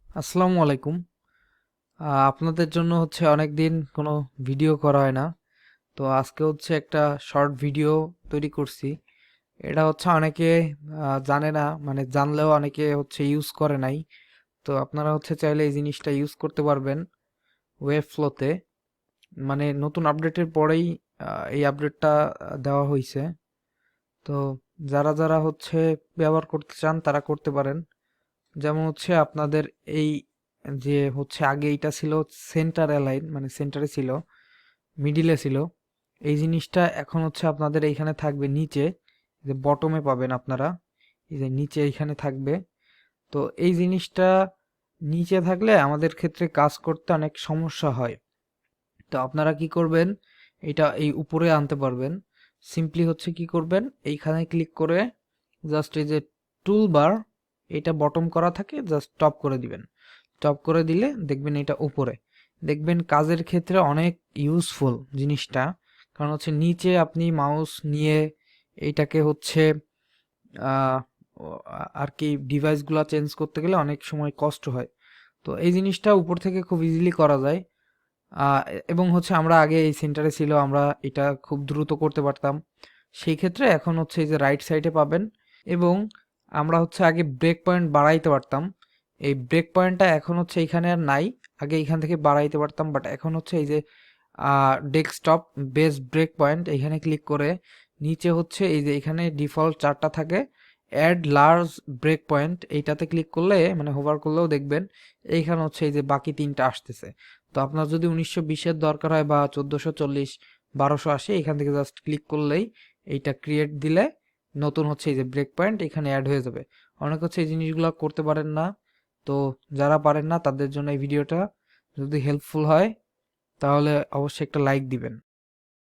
আসসালামু আলাইকুম। আপনাদের জন্য অনেক দিন কোনো ভিডিও করা হয় না। তো আজকে একটা শর্ট ভিডিও তৈরি করছি। এটা অনেকে জানে না, মানে জানলেও অনেকে ইউজ করে নাই। তো আপনারা চাইলে এই জিনিসটা ইউজ করতে পারবেন ওয়েব ফ্লোতে। মানে নতুন আপডেটের পরেই এই আপডেটটা দেওয়া হয়েছে। তো যারা যারা ব্যবহার করতে চান তারা করতে পারেন। যেমন আপনাদের এই যে আগে এইটা ছিল সেন্টার অ্যালাইন, মানে সেন্টারে ছিল, মিডিলে ছিল। এই জিনিসটা এখন আপনাদের এইখানে থাকবে নিচে, যে বটমে পাবেন আপনারা, এই যে নিচে এইখানে থাকবে। তো এই জিনিসটা নিচে থাকলে আমাদের ক্ষেত্রে কাজ করতে অনেক সমস্যা হয়। তো আপনারা কি করবেন, এটা এই উপরে আনতে পারবেন। সিম্পলি কি করবেন, এইখানে ক্লিক করে জাস্ট এই যে টুল বার, এটা বটম করা থাকে, জাস্ট টপ করে দিবেন। টপ করে দিলে দেখবেন এটা উপরে। দেখবেন কাজের ক্ষেত্রে অনেক ইউজফুল জিনিসটা। কারণ নিচে আপনি মাউস নিয়ে এইটাকে আহ, আর কি ডিভাইসগুলো চেঞ্জ করতে গেলে অনেক সময় কষ্ট হয়। তো এই জিনিসটা উপর থেকে খুব ইজিলি করা যায়। আহ, এবং আমরা আগে এই সেন্টারে ছিল, আমরা এটা খুব দ্রুত করতে পারতাম। সেই ক্ষেত্রে এখন এই যে রাইট সাইডে পাবেন। এবং আমরা আগে ব্রেক পয়েন্ট বাড়াইতে পারতাম। এই ব্রেক পয়েন্টটা এখন এখানে আর নাই। আগে এখান থেকে বাড়াইতে পারতাম, বাট এখন এই যে ডেস্কটপ বেস ব্রেক পয়েন্ট, এখানে ক্লিক করে নিচে এই যে এখানে ডিফল্ট চারটা থাকে, অ্যাড লার্জ ব্রেক পয়েন্ট, এইটাতে ক্লিক করলে মানে হোভার করলেও দেখবেন এইখানে এই যে বাকি তিনটা আসতেছে। তো আপনার যদি 1920-এর দরকার হয় বা 1440, 1280, এখান থেকে জাস্ট ক্লিক করলেই এইটা ক্রিয়েট দিলে নতুন এই যে ব্রেক পয়েন্ট এখানে অ্যাড হয়ে যাবে। অনেক এই জিনিসগুলো করতে পারেন না। তো যারা পারেন না তাদের জন্য এই ভিডিওটা যদি হেল্পফুল হয় তাহলে অবশ্যই একটা লাইক দিবেন।